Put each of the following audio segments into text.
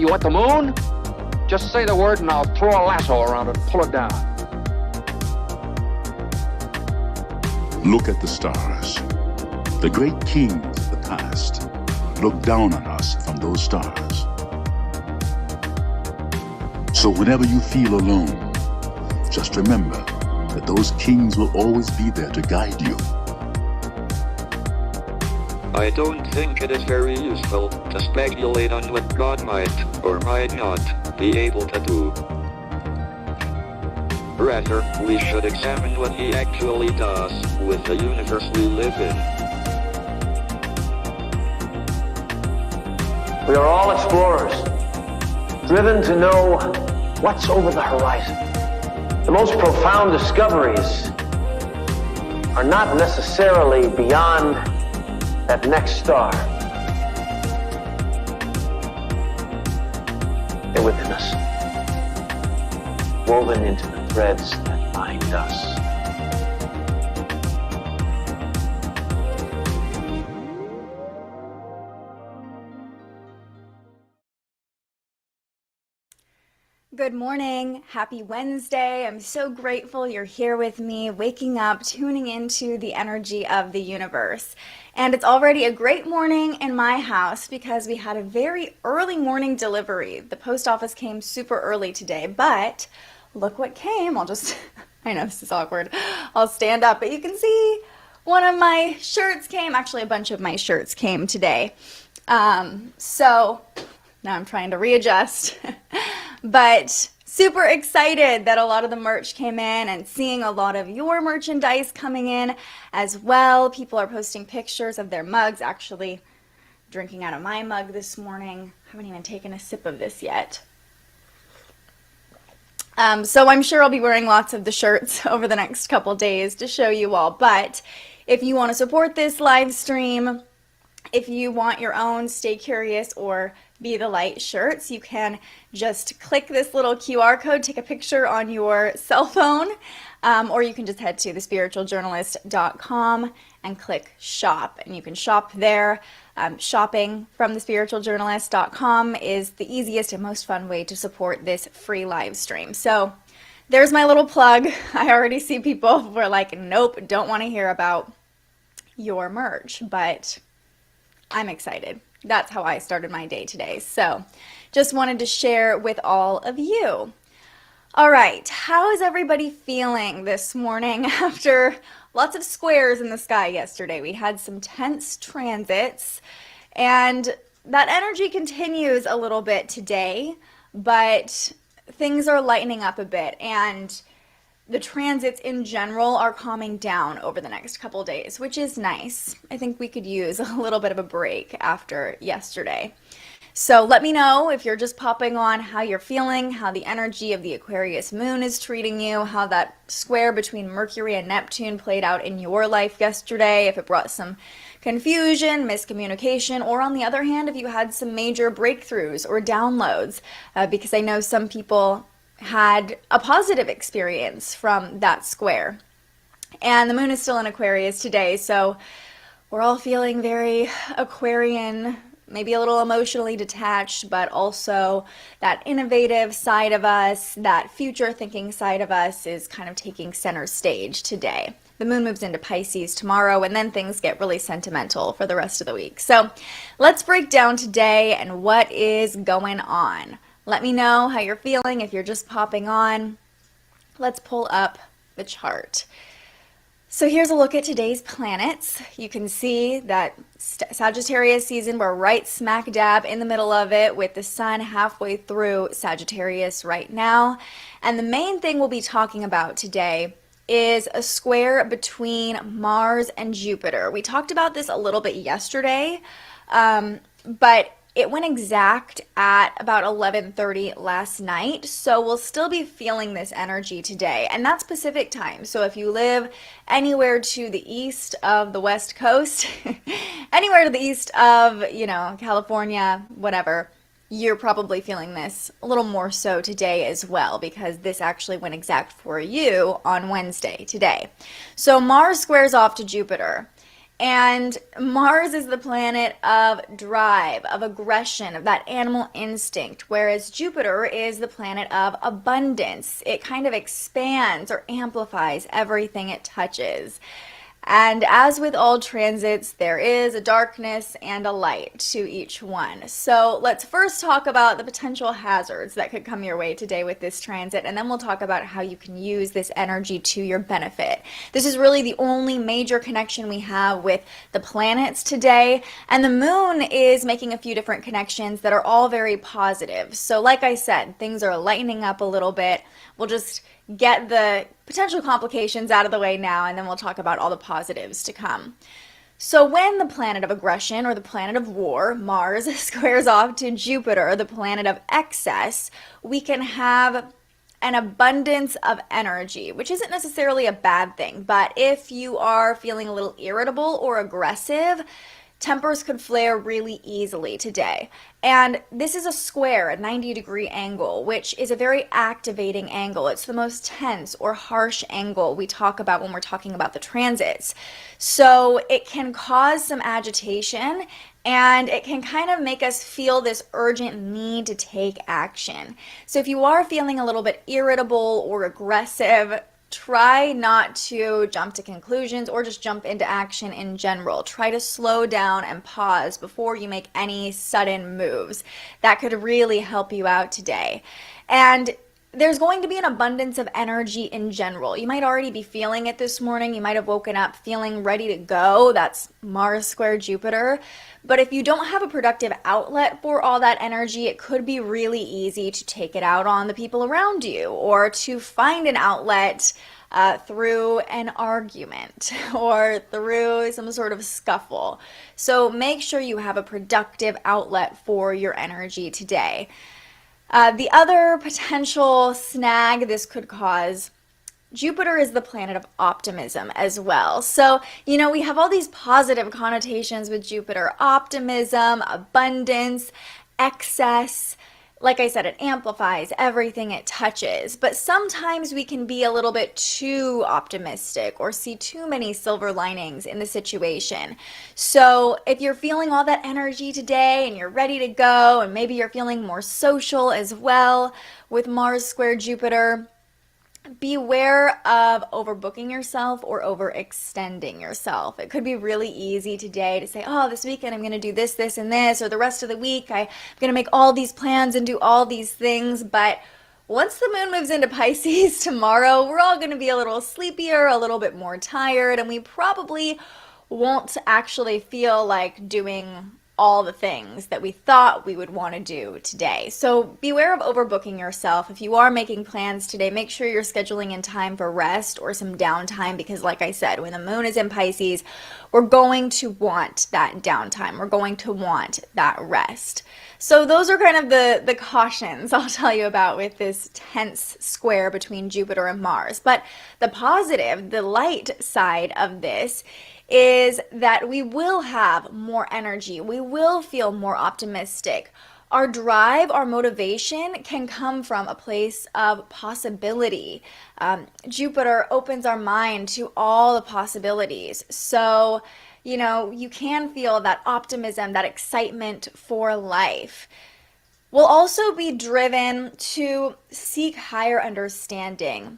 You want the moon? Just say the word and I'll throw a lasso around it and pull it down. Look at the stars. The great kings of the past look down on us from those stars. So whenever you feel alone, just remember that those kings will always be there to guide you. I don't think it is very useful to speculate on what God might or might not be able to do. Rather, we should examine what he actually does with the universe we live in. We are all explorers, driven to know what's over the horizon. The most profound discoveries are not necessarily beyond that next star. They're within us, woven into the threads that bind us. Good morning. Happy Wednesday. I'm so grateful you're here with me, waking up, tuning into the energy of the universe. And it's already a great morning in my house because we had a very early morning delivery. The post office came super early today, but look what came. I know this is awkward. I'll stand up, but you can see one of my shirts came. Actually, a bunch of my shirts came today. So now I'm trying to readjust. But super excited that a lot of the merch came in and seeing a lot of your merchandise coming in as well. People are posting pictures of their mugs. Actually, drinking out of my mug this morning. Haven't even taken a sip of this yet. So I'm sure I'll be wearing lots of the shirts over the next couple days to show you all. But if you want to support this live stream, if you want your own Stay Curious or Be the Light shirts, you can just click this little QR code, take a picture on your cell phone, or you can just head to thespiritualjournalist.com and click shop, and you can shop there. Shopping from thespiritualjournalist.com is the easiest and most fun way to support this free live stream. So there's my little plug. I already see people who are like, nope, don't want to hear about your merch, but I'm excited. That's how I started my day today. So just wanted to share with all of you. All right, how is everybody feeling this morning after lots of squares in the sky yesterday? We had some tense transits, and that energy continues a little bit today, but things are lightening up a bit, and the transits in general are calming down over the next couple days, which is nice. I think we could use a little bit of a break after yesterday. So let me know if you're just popping on how you're feeling, how the energy of the Aquarius Moon is treating you, how that square between Mercury and Neptune played out in your life yesterday, if it brought some confusion, miscommunication, or on the other hand, if you had some major breakthroughs or downloads, because I know some people had a positive experience from that square. And the moon is still in Aquarius today, so we're all feeling very Aquarian, maybe a little emotionally detached, but also that innovative side of us, that future thinking side of us is kind of taking center stage today. The moon moves into Pisces tomorrow, and then things get really sentimental for the rest of the week. So let's break down today and what is going on. Let me know how you're feeling if you're just popping on. Let's pull up the chart. So here's a look at today's planets. You can see that Sagittarius season, we're right smack dab in the middle of it with the sun halfway through Sagittarius right now. And the main thing we'll be talking about today is a square between Mars and Jupiter. We talked about this a little bit yesterday, but it went exact at about 11:30 last night, so we'll still be feeling this energy today, and that's Pacific time. So if you live anywhere to the east of the West Coast, anywhere to the east of, California, whatever, you're probably feeling this a little more so today as well, because this actually went exact for you on Wednesday today. So Mars squares off to Jupiter. And Mars is the planet of drive, of aggression, of that animal instinct, whereas Jupiter is the planet of abundance. It kind of expands or amplifies everything it touches. And as with all transits, there is a darkness and a light to each one. So let's first talk about the potential hazards that could come your way today with this transit, and then we'll talk about how you can use this energy to your benefit. This is really the only major connection we have with the planets today, and the moon is making a few different connections that are all very positive. So like I said, things are lightening up a little bit. We'll just get the potential complications out of the way now, and then we'll talk about all the positives to come. So when the planet of aggression, or the planet of war, Mars, squares off to Jupiter, the planet of excess, we can have an abundance of energy, which isn't necessarily a bad thing, but if you are feeling a little irritable or aggressive, tempers could flare really easily today. And this is a square, a 90-degree angle, which is a very activating angle. It's the most tense or harsh angle we talk about when we're talking about the transits. So it can cause some agitation, and it can kind of make us feel this urgent need to take action. So if you are feeling a little bit irritable or aggressive, try not to jump to conclusions or just jump into action in general. Try to slow down and pause before you make any sudden moves. That could really help you out today. And there's going to be an abundance of energy in general. You might already be feeling it this morning. You might have woken up feeling ready to go. That's Mars square Jupiter. But if you don't have a productive outlet for all that energy, it could be really easy to take it out on the people around you, or to find an outlet through an argument or through some sort of scuffle. So make sure you have a productive outlet for your energy today. The other potential snag this could cause, Jupiter is the planet of optimism as well. So, we have all these positive connotations with Jupiter: optimism, abundance, excess. Like I said, it amplifies everything it touches. But sometimes we can be a little bit too optimistic or see too many silver linings in the situation. So if you're feeling all that energy today and you're ready to go, and maybe you're feeling more social as well with Mars square Jupiter, beware of overbooking yourself or overextending yourself. It could be really easy today to say, oh, this weekend I'm going to do this, this, and this, or the rest of the week I'm going to make all these plans and do all these things. But once the moon moves into Pisces tomorrow, we're all going to be a little sleepier, a little bit more tired, and we probably won't actually feel like doing all the things that we thought we would want to do today. So beware of overbooking yourself. If you are making plans today, make sure you're scheduling in time for rest or some downtime, because like I said, when the moon is in Pisces, we're going to want that downtime. We're going to want that rest. So those are kind of the cautions I'll tell you about with this tense square between Jupiter and Mars. But the positive, the light side of this is that we will have more energy. We will feel more optimistic. Our drive, our motivation can come from a place of possibility. Jupiter opens our mind to all the possibilities. So, you can feel that optimism, that excitement for life. We'll also be driven to seek higher understanding.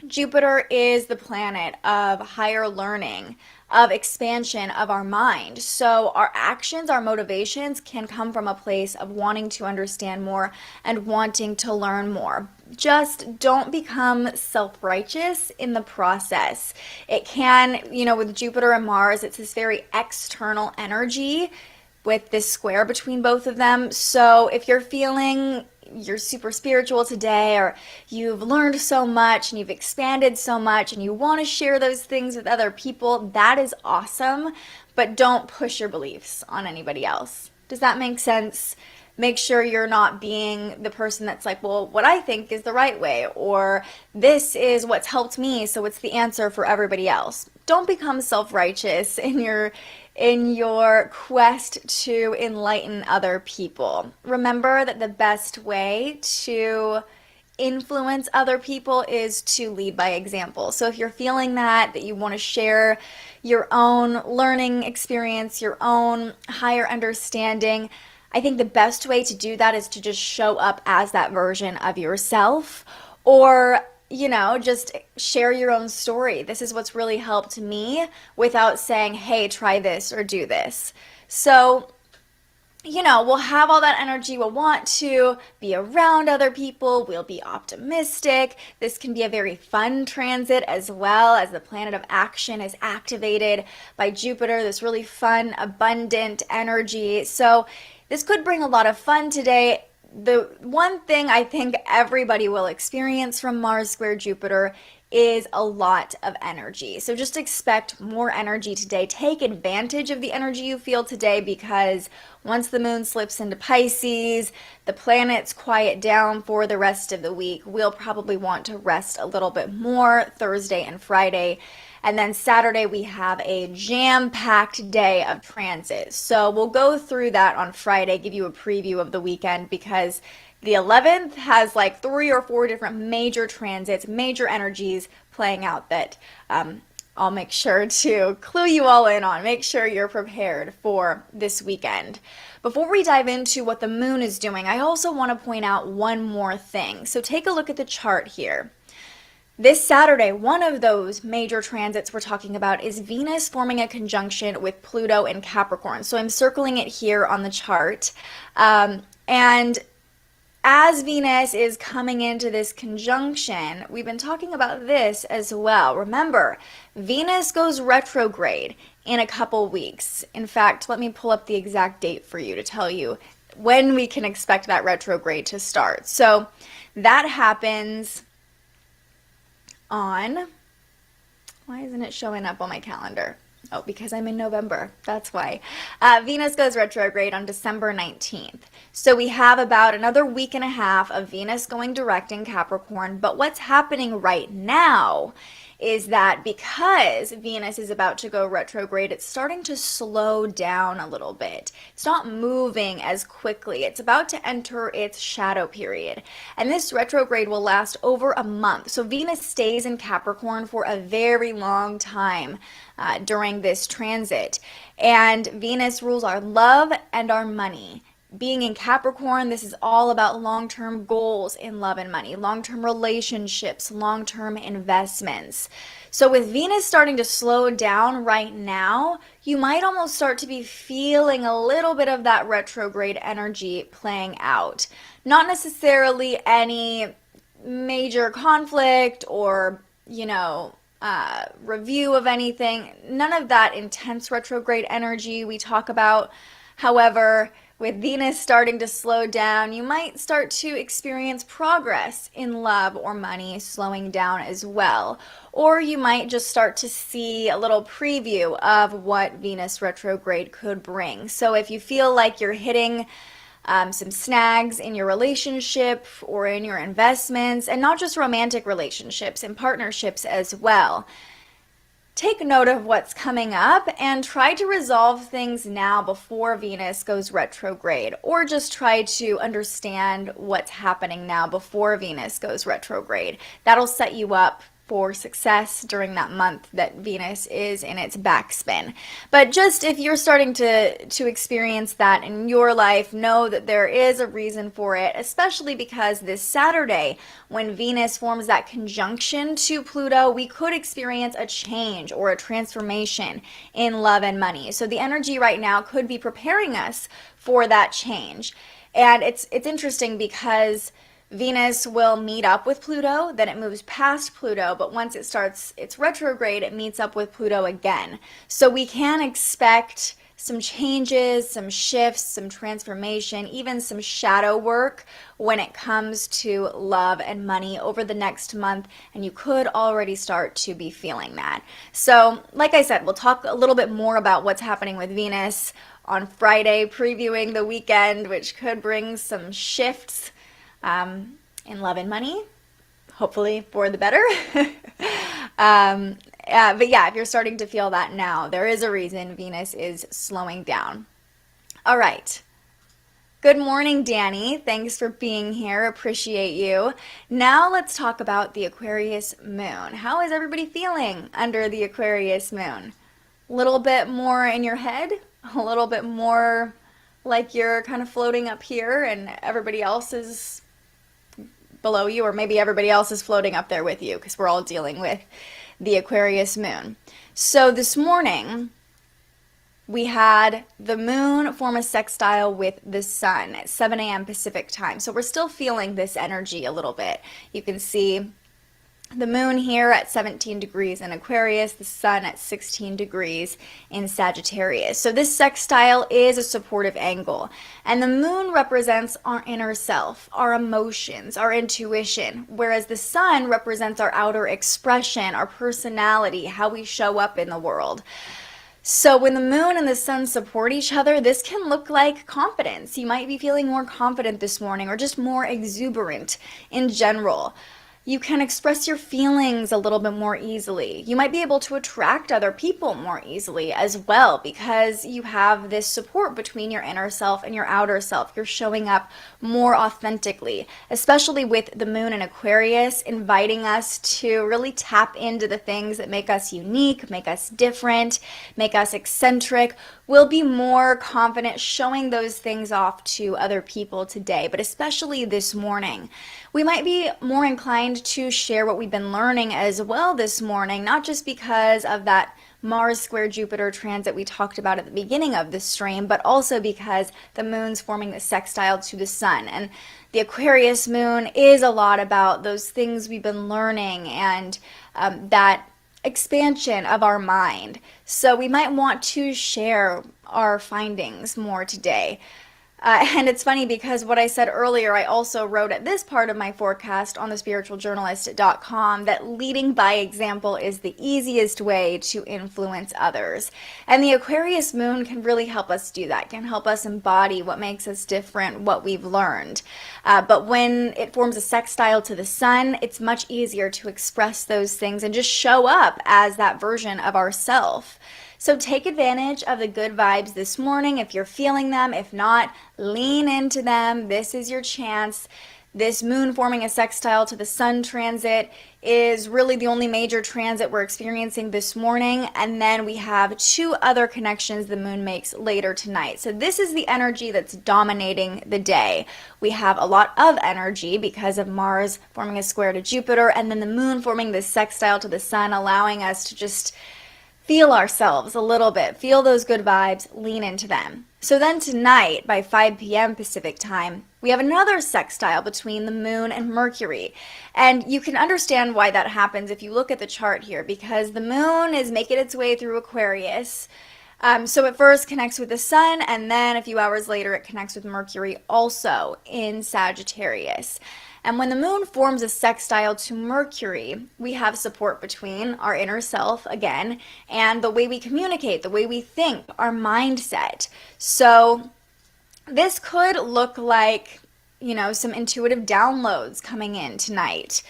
Jupiter is the planet of higher learning, of expansion of our mind. So our actions, our motivations can come from a place of wanting to understand more and wanting to learn more. Just don't become self-righteous in the process. It can, with Jupiter and Mars, it's this very external energy with this square between both of them. So if you're feeling you're super spiritual today, or you've learned so much and you've expanded so much and you want to share those things with other people, that is awesome, but don't push your beliefs on anybody else. Does that make sense? Make sure you're not being the person that's like, well, what I think is the right way, or this is what's helped me, so it's the answer for everybody else. Don't become self-righteous in your quest to enlighten other people. Remember that the best way to influence other people is to lead by example. So if you're feeling that you want to share your own learning experience, your own higher understanding, I think the best way to do that is to just show up as that version of yourself, or just share your own story. This is what's really helped me without saying, hey, try this or do this. So we'll have all that energy. We'll want to be around other people. We'll be optimistic. This can be a very fun transit as well, as the planet of action is activated by Jupiter, this really fun, abundant energy. So this could bring a lot of fun today. The one thing I think everybody will experience from Mars square Jupiter is a lot of energy. So just expect more energy today. Take advantage of the energy you feel today, because once the moon slips into Pisces, the planets quiet down for the rest of the week. We'll probably want to rest a little bit more Thursday and Friday. And then Saturday, we have a jam-packed day of transits. So we'll go through that on Friday, give you a preview of the weekend, because the 11th has like 3 or 4 different major transits, major energies playing out that I'll make sure to clue you all in on. Make sure you're prepared for this weekend. Before we dive into what the moon is doing, I also want to point out one more thing. So take a look at the chart here. This Saturday, one of those major transits we're talking about is Venus forming a conjunction with Pluto in Capricorn. So I'm circling it here on the chart. And as Venus is coming into this conjunction, we've been talking about this as well. Remember, Venus goes retrograde in a couple weeks. In fact, let me pull up the exact date for you to tell you when we can expect that retrograde to start. So that happens on, why isn't it showing up on my calendar? Oh, because I'm in November. That's why. Venus goes retrograde on December 19th. So we have about another week and a half of Venus going direct in Capricorn. But what's happening right now is that because Venus is about to go retrograde, it's starting to slow down a little bit. It's not moving as quickly. It's about to enter its shadow period. And this retrograde will last over a month. So Venus stays in Capricorn for a very long time during this transit. And Venus rules our love and our money. Being in Capricorn, this is all about long-term goals in love and money, long-term relationships, long-term investments. So with Venus starting to slow down right now, you might almost start to be feeling a little bit of that retrograde energy playing out. Not necessarily any major conflict or, review of anything. None of that intense retrograde energy we talk about. However, with Venus starting to slow down, you might start to experience progress in love or money slowing down as well. Or you might just start to see a little preview of what Venus retrograde could bring. So if you feel like you're hitting some snags in your relationship or in your investments, and not just romantic relationships, and partnerships as well, take note of what's coming up and try to resolve things now before Venus goes retrograde, or just try to understand what's happening now before Venus goes retrograde. That'll set you up for success during that month that Venus is in its backspin. But just if you're starting to experience that in your life, know that there is a reason for it, especially because this Saturday, when Venus forms that conjunction to Pluto, we could experience a change or a transformation in love and money. So the energy right now could be preparing us for that change. And it's interesting because Venus will meet up with Pluto, then it moves past Pluto, but once it starts its retrograde, it meets up with Pluto again. So we can expect some changes, some shifts, some transformation, even some shadow work when it comes to love and money over the next month, and you could already start to be feeling that. So, like I said, we'll talk a little bit more about what's happening with Venus on Friday, previewing the weekend, which could bring some shifts in love and money, hopefully for the better. But yeah, if you're starting to feel that now, there is a reason Venus is slowing down. All right, Good morning, Danny. Thanks for being here. Appreciate you. Now let's talk about the Aquarius Moon. How is everybody feeling under the Aquarius Moon? A little bit more in your head? A little bit more like you're kind of floating up here and everybody else is below you, or maybe everybody else is floating up there with you, because we're all dealing with the Aquarius Moon. So this morning, we had the moon form a sextile with the sun at 7 a.m. Pacific time. So we're still feeling this energy a little bit. You can see the moon here at 17 degrees in Aquarius, the sun at 16 degrees in Sagittarius. So this sextile is a supportive angle. And the moon represents our inner self, our emotions, our intuition, whereas the sun represents our outer expression, our personality, how we show up in the world. So when the moon and the sun support each other, this can look like confidence. You might be feeling more confident this morning, or just more exuberant in general. You can express your feelings a little bit more easily. You might be able to attract other people more easily as well, because you have this support between your inner self and your outer self. You're showing up more authentically, especially with the moon in Aquarius, inviting us to really tap into the things that make us unique, make us different, make us eccentric. We'll be more confident showing those things off to other people today, but especially this morning. We might be more inclined to share what we've been learning as well this morning, not just because of that Mars square Jupiter transit we talked about at the beginning of this stream, but also because the moon's forming the sextile to the sun. And the Aquarius moon is a lot about those things we've been learning and that expansion of our mind. So we might want to share our findings more today. And it's funny because what I said earlier, I also wrote at this part of my forecast on thespiritualjournalist.com that leading by example is the easiest way to influence others. And the Aquarius moon can really help us do that, can help us embody what makes us different, what we've learned. But when it forms a sextile to the sun, it's much easier to express those things and just show up as that version of ourself. So take advantage of the good vibes this morning if you're feeling them. If not, lean into them. This is your chance. This moon forming a sextile to the sun transit is really the only major transit we're experiencing this morning. And then we have 2 other connections the moon makes later tonight. So this is the energy that's dominating the day. We have a lot of energy because of Mars forming a square to Jupiter, and then the moon forming this sextile to the sun, allowing us to just feel ourselves a little bit, feel those good vibes, lean into them. So then tonight, by 5 p.m. Pacific time, we have another sextile between the moon and Mercury. And you can understand why that happens if you look at the chart here, because the moon is making its way through Aquarius. So it first connects with the sun, and then a few hours later it connects with Mercury also in Sagittarius. And when the moon forms a sextile to Mercury, we have support between our inner self, again, and the way we communicate, the way we think, our mindset. So this could look like, some intuitive downloads coming in tonight.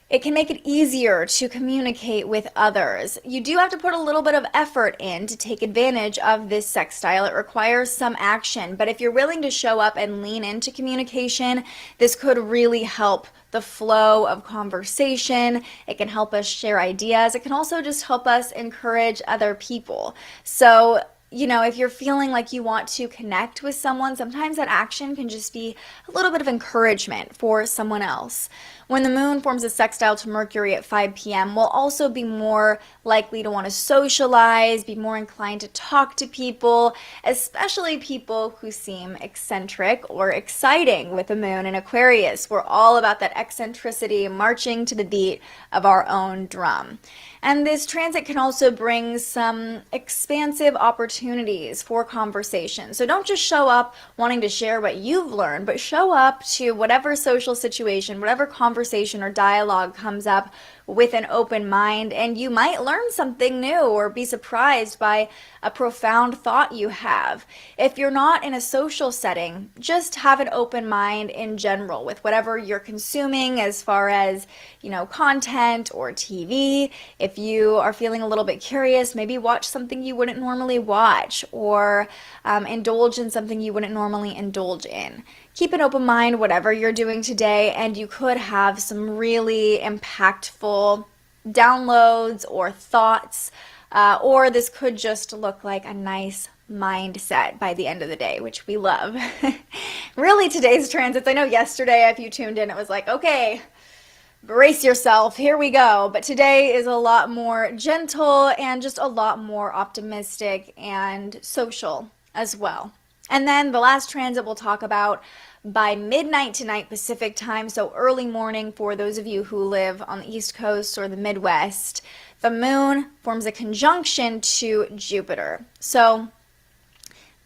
It can make it easier to communicate with others. You do have to put a little bit of effort in to take advantage of this sextile. It requires some action, but if you're willing to show up and lean into communication, this could really help the flow of conversation. It can help us share ideas. It can also just help us encourage other people. So, if you're feeling like you want to connect with someone, sometimes that action can just be a little bit of encouragement for someone else. When the moon forms a sextile to Mercury at 5 p.m., we'll also be more likely to want to socialize, be more inclined to talk to people, especially people who seem eccentric or exciting with the moon in Aquarius. We're all about that eccentricity, marching to the beat of our own drum. And this transit can also bring some expansive opportunities for conversation. So don't just show up wanting to share what you've learned, but show up to whatever social situation, whatever conversation or dialogue comes up with an open mind, and you might learn something new or be surprised by a profound thought you have. If you're not in a social setting, just have an open mind in general with whatever you're consuming as far as, content or TV. If you are feeling a little bit curious, maybe watch something you wouldn't normally watch. watch or indulge in something you wouldn't normally indulge in. Keep an open mind, whatever you're doing today, and you could have some really impactful downloads or thoughts, or this could just look like a nice mindset by the end of the day, which we love. Really, today's transits, I know yesterday if you tuned in, it was like, okay, brace yourself, here we go. But today is a lot more gentle and just a lot more optimistic and social as well. And then the last transit we'll talk about by midnight tonight Pacific time, so early morning for those of you who live on the East Coast or the Midwest, the moon forms a conjunction to Jupiter. So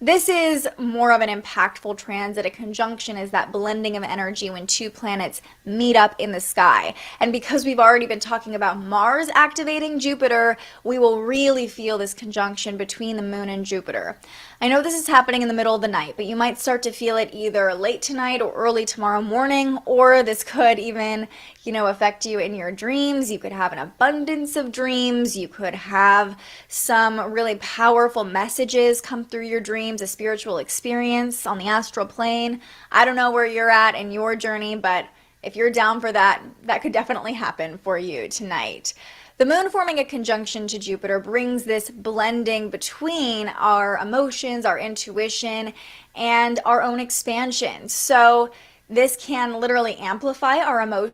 this is more of an impactful transit. A conjunction is that blending of energy when two planets meet up in the sky. And because we've already been talking about Mars activating Jupiter, we will really feel this conjunction between the moon and Jupiter. I know this is happening in the middle of the night, but you might start to feel it either late tonight or early tomorrow morning, or this could even, affect you in your dreams. You could have an abundance of dreams. You could have some really powerful messages come through your dreams, a spiritual experience on the astral plane. I don't know where you're at in your journey, but if you're down for that, that could definitely happen for you tonight. The moon forming a conjunction to Jupiter brings this blending between our emotions, our intuition, and our own expansion. So this can literally amplify our emotions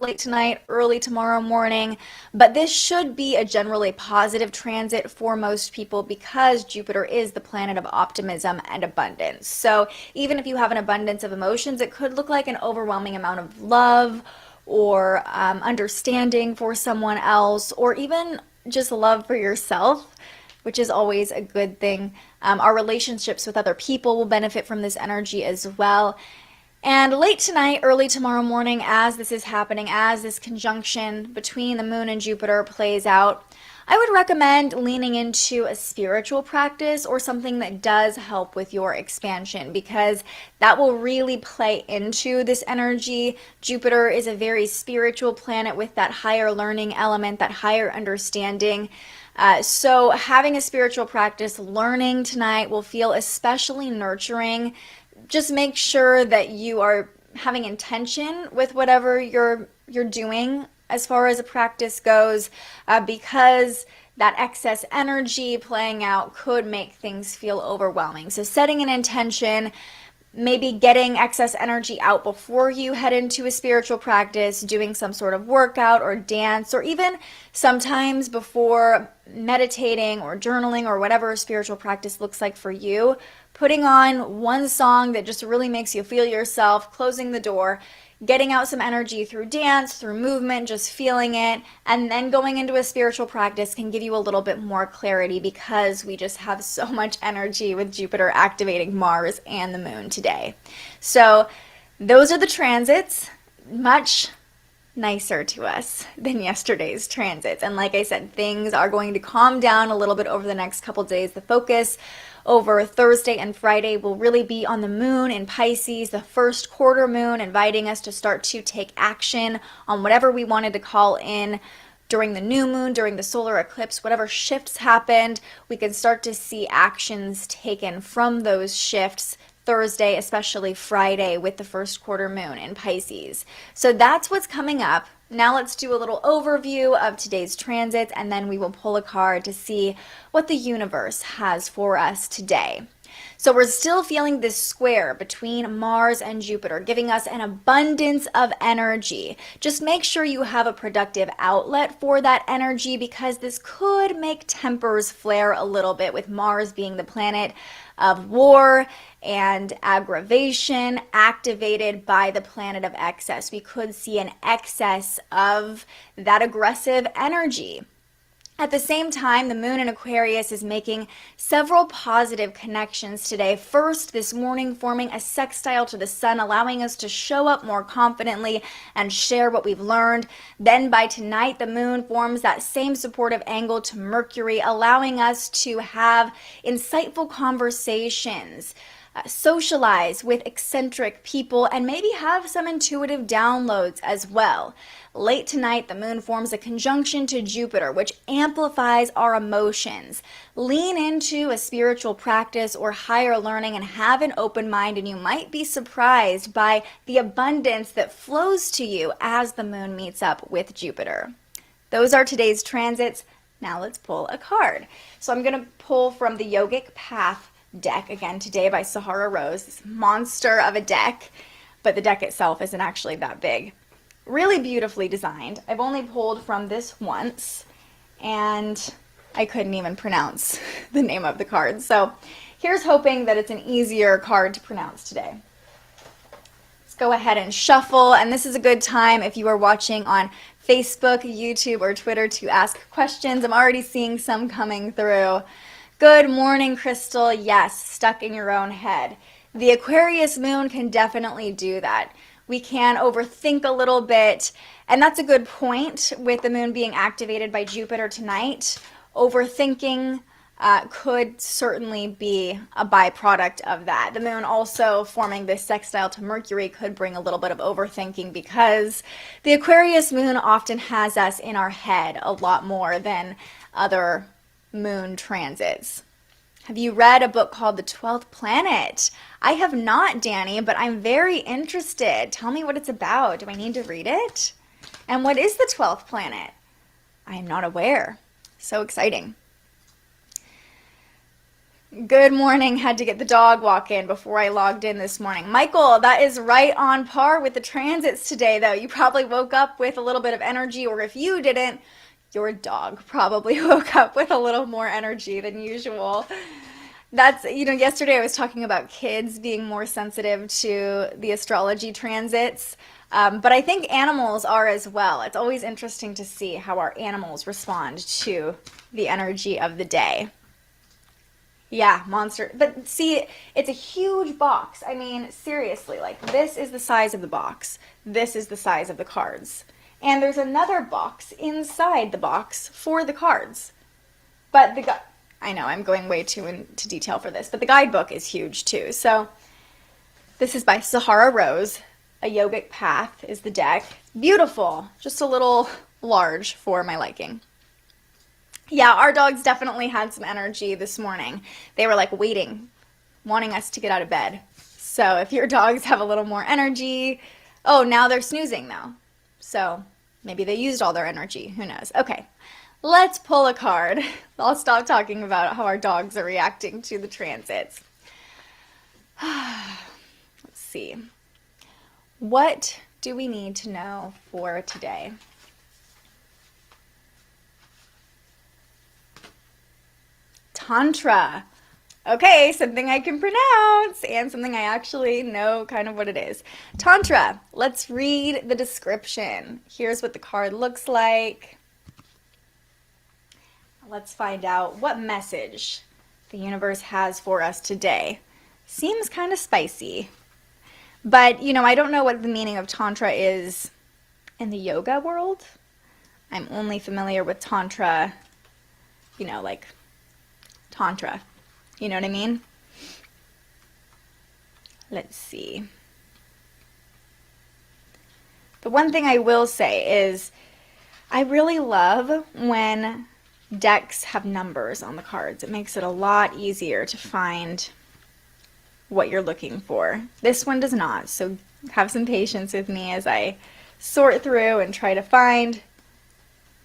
late tonight, early tomorrow morning, but this should be a generally positive transit for most people because Jupiter is the planet of optimism and abundance. So even if you have an abundance of emotions, it could look like an overwhelming amount of love or understanding for someone else, or even just love for yourself, which is always a good thing. Our relationships with other people will benefit from this energy as well. And late tonight, early tomorrow morning, as this is happening, as this conjunction between the moon and Jupiter plays out, I would recommend leaning into a spiritual practice or something that does help with your expansion, because that will really play into this energy. Jupiter is a very spiritual planet with that higher learning element, that higher understanding. So having a spiritual practice, learning tonight, will feel especially nurturing. Just make sure that you are having intention with whatever you're doing as far as a practice goes, because that excess energy playing out could make things feel overwhelming. So setting an intention, maybe getting excess energy out before you head into a spiritual practice, doing some sort of workout or dance, or even sometimes before meditating or journaling or whatever a spiritual practice looks like for you, putting on one song that just really makes you feel yourself, closing the door, getting out some energy through dance, through movement, just feeling it, and then going into a spiritual practice can give you a little bit more clarity, because we just have so much energy with Jupiter activating Mars and the moon today. So those are the transits, much nicer to us than yesterday's transits. And like I said, things are going to calm down a little bit over the next couple days. The focus over Thursday and Friday will really be on the moon in Pisces, the first quarter moon, inviting us to start to take action on whatever we wanted to call in during the new moon, during the solar eclipse. Whatever shifts happened, we can start to see actions taken from those shifts Thursday, especially Friday with the first quarter moon in Pisces. So that's what's coming up. Now let's do a little overview of today's transits, and then we will pull a card to see what the universe has for us today. So we're still feeling this square between Mars and Jupiter, giving us an abundance of energy. Just make sure you have a productive outlet for that energy, because this could make tempers flare a little bit, with Mars being the planet of war and aggravation activated by the planet of excess. We could see an excess of that aggressive energy. At the same time, the moon in Aquarius is making several positive connections today. First, this morning, forming a sextile to the sun, allowing us to show up more confidently and share what we've learned. Then by tonight, the moon forms that same supportive angle to Mercury, allowing us to have insightful conversations, socialize with eccentric people, and maybe have some intuitive downloads as well. Late tonight, the moon forms a conjunction to Jupiter, which amplifies our emotions. Lean into a spiritual practice or higher learning and have an open mind, and you might be surprised by the abundance that flows to you as the moon meets up with Jupiter. Those are today's transits. Now let's pull a card. So I'm going to pull from the Yogic Path deck again today by Sahara Rose, this monster of a deck, but the deck itself isn't actually that big. Really beautifully designed. I've only pulled from this once, and I couldn't even pronounce the name of the card. So here's hoping that it's an easier card to pronounce today. Let's go ahead and shuffle, and this is a good time if you are watching on Facebook, YouTube, or Twitter to ask questions. I'm already seeing some coming through. Good morning, Crystal. Yes, stuck in your own head. The Aquarius moon can definitely do that. We can overthink a little bit, and that's a good point with the moon being activated by Jupiter tonight. Overthinking could certainly be a byproduct of that. The moon also forming this sextile to Mercury could bring a little bit of overthinking, because the Aquarius moon often has us in our head a lot more than other moon transits. Have you read a book called The 12th Planet? I have not, Danny, but I'm very interested. Tell me what it's about. Do I need to read it? And what is the 12th planet? I am not aware. So exciting. Good morning. Had to get the dog walk in before I logged in this morning. Michael, that is right on par with the transits today, though. You probably woke up with a little bit of energy, or if you didn't, your dog probably woke up with a little more energy than usual. That's, yesterday I was talking about kids being more sensitive to the astrology transits, but I think animals are as well. It's always interesting to see how our animals respond to the energy of the day. Yeah, monster. But see, it's a huge box. I mean, seriously, like, this is the size of the box. This is the size of the cards. And there's another box inside the box for the cards. But I know I'm going way too into detail for this, but the guidebook is huge too. So this is by Sahara Rose. A Yogic Path is the deck. Beautiful, just a little large for my liking. Yeah, our dogs definitely had some energy this morning. They were like waiting, wanting us to get out of bed. So if your dogs have a little more energy, oh, now they're snoozing though. So maybe they used all their energy. Who knows? Okay, let's pull a card. I'll stop talking about how our dogs are reacting to the transits. Let's see. What do we need to know for today? Tantra. Okay, something I can pronounce and something I actually know kind of what it is. Tantra. Let's read the description. Here's what the card looks like. Let's find out what message the universe has for us today. Seems kind of spicy. But, I don't know what the meaning of Tantra is in the yoga world. I'm only familiar with Tantra, like Tantra. You know what I mean? Let's see. The one thing I will say is I really love when decks have numbers on the cards. It makes it a lot easier to find what you're looking for. This one does not, so have some patience with me as I sort through and try to find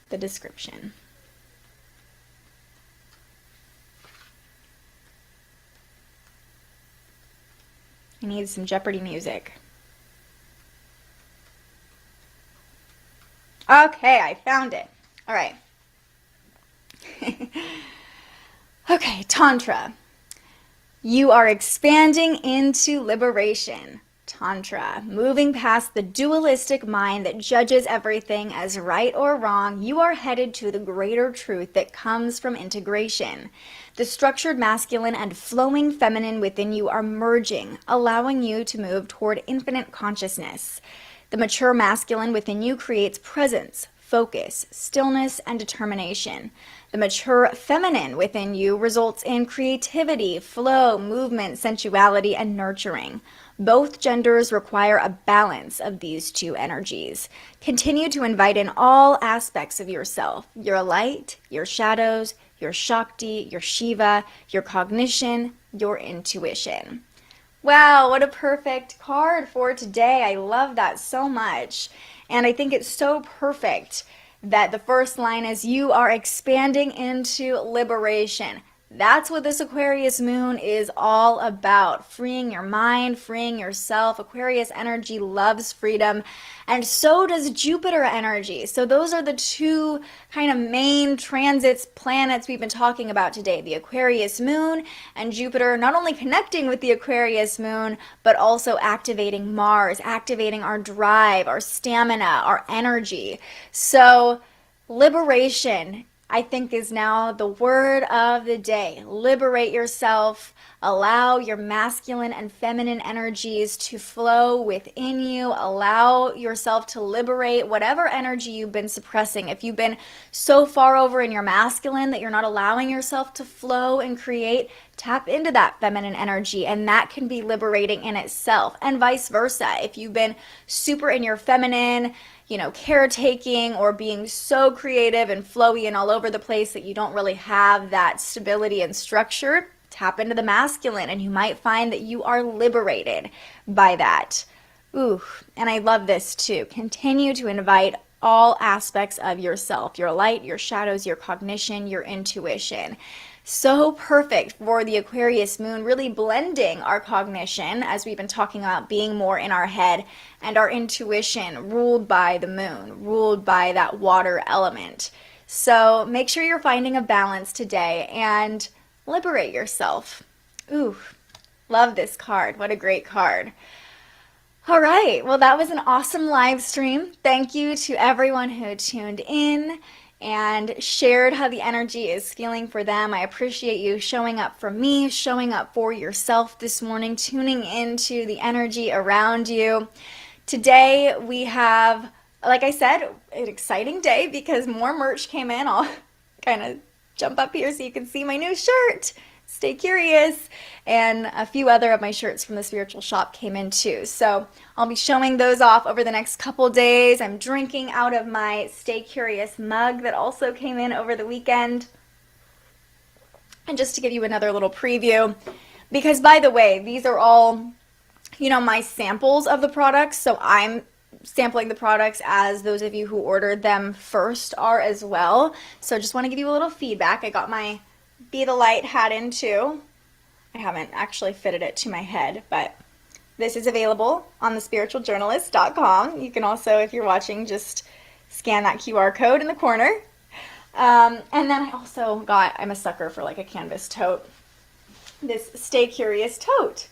the description. I need some Jeopardy music. Okay, I found it. All right. Okay, Tantra. You are expanding into liberation. Tantra. Moving past the dualistic mind that judges everything as right or wrong, you are headed to the greater truth that comes from integration. The structured masculine and flowing feminine within you are merging, allowing you to move toward infinite consciousness. The mature masculine within you creates presence, focus, stillness, and determination. The mature feminine within you results in creativity, flow, movement, sensuality, and nurturing. Both genders require a balance of these two energies. Continue to invite in all aspects of yourself, your light, your shadows, your Shakti, your Shiva, your cognition, your intuition. Wow, what a perfect card for today. I love that so much. And I think it's so perfect that the first line is you are expanding into liberation. That's what this Aquarius moon is all about. Freeing your mind, freeing yourself. Aquarius energy loves freedom, and so does Jupiter energy. So those are the two kind of main transits, planets we've been talking about today. The Aquarius moon and Jupiter, not only connecting with the Aquarius moon, but also activating Mars, activating our drive, our stamina, our energy. So liberation, I think, is now the word of the day. Liberate yourself. Allow your masculine and feminine energies to flow within you. Allow yourself to liberate whatever energy you've been suppressing. If you've been so far over in your masculine that you're not allowing yourself to flow and create, tap into that feminine energy, and that can be liberating in itself, and vice versa. If you've been super in your feminine, caretaking or being so creative and flowy and all over the place that you don't really have that stability and structure, tap into the masculine, and you might find that you are liberated by that. Ooh, and I love this too. Continue to invite all aspects of yourself, your light, your shadows, your cognition, your intuition. So perfect for the Aquarius moon, really blending our cognition, as we've been talking about, being more in our head, and our intuition ruled by the moon, ruled by that water element. So make sure you're finding a balance today and liberate yourself. Ooh, love this card. What a great card. All right, well, that was an awesome live stream. Thank you to everyone who tuned in and shared how the energy is feeling for them. I appreciate you showing up for me, showing up for yourself this morning, tuning into the energy around you. Today we have, like I said, an exciting day because more merch came in. I'll kind of jump up here so you can see my new shirt. Stay curious. And a few other of my shirts from the spiritual shop came in too. So I'll be showing those off over the next couple days. I'm drinking out of my Stay Curious mug that also came in over the weekend. And just to give you another little preview, because by the way, these are all, my samples of the products. So I'm sampling the products as those of you who ordered them first are as well. So just want to give you a little feedback. I got my Be the Light hat in too. I haven't actually fitted it to my head, but this is available on thespiritualjournalist.com. You can also, if you're watching, just scan that QR code in the corner. And then I also got, I'm a sucker for like a canvas tote, this Stay Curious tote.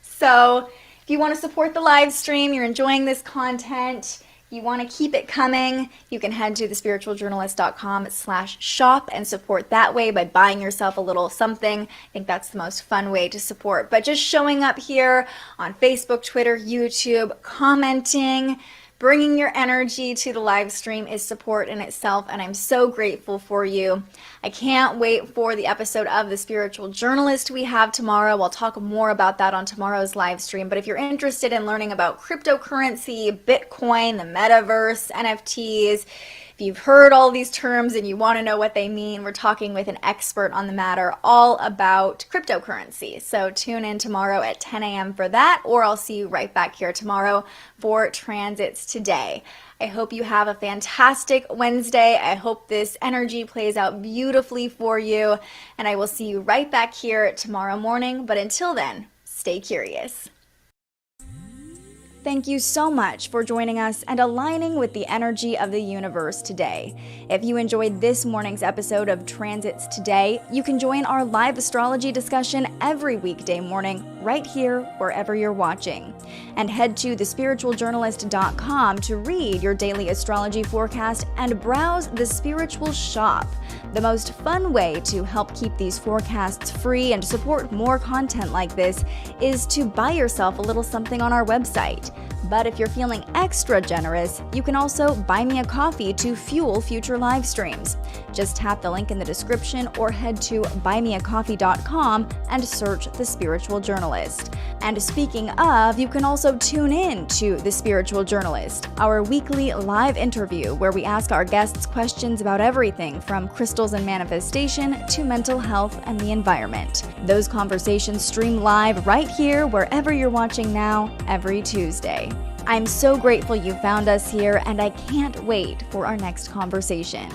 So if you want to support the live stream, you're enjoying this content, you want to keep it coming, you can head to thespiritualjournalist.com/shop and support that way by buying yourself a little something. I think that's the most fun way to support. But just showing up here on Facebook, Twitter, YouTube, commenting, bringing your energy to the live stream is support in itself, and I'm so grateful for you. I can't wait for the episode of The Spiritual Journalist we have tomorrow. I'll talk more about that on tomorrow's live stream, but if you're interested in learning about cryptocurrency, Bitcoin, the metaverse, NFTs, if you've heard all these terms and you want to know what they mean, we're talking with an expert on the matter all about cryptocurrency. So tune in tomorrow at 10 a.m. for that, or I'll see you right back here tomorrow for transits today. I hope you have a fantastic Wednesday. I hope this energy plays out beautifully for you, and I will see you right back here tomorrow morning. But until then, stay curious. Thank you so much for joining us and aligning with the energy of the universe today. If you enjoyed this morning's episode of Transits Today, you can join our live astrology discussion every weekday morning right here wherever you're watching. And head to thespiritualjournalist.com to read your daily astrology forecast and browse the spiritual shop. The most fun way to help keep these forecasts free and support more content like this is to buy yourself a little something on our website. But if you're feeling extra generous, you can also buy me a coffee to fuel future live streams. Just tap the link in the description or head to buymeacoffee.com and search The Spiritual Journalist. And speaking of, you can also tune in to The Spiritual Journalist, our weekly live interview where we ask our guests questions about everything from crystals and manifestation to mental health and the environment. Those conversations stream live right here wherever you're watching now every Tuesday. I'm so grateful you found us here, and I can't wait for our next conversation.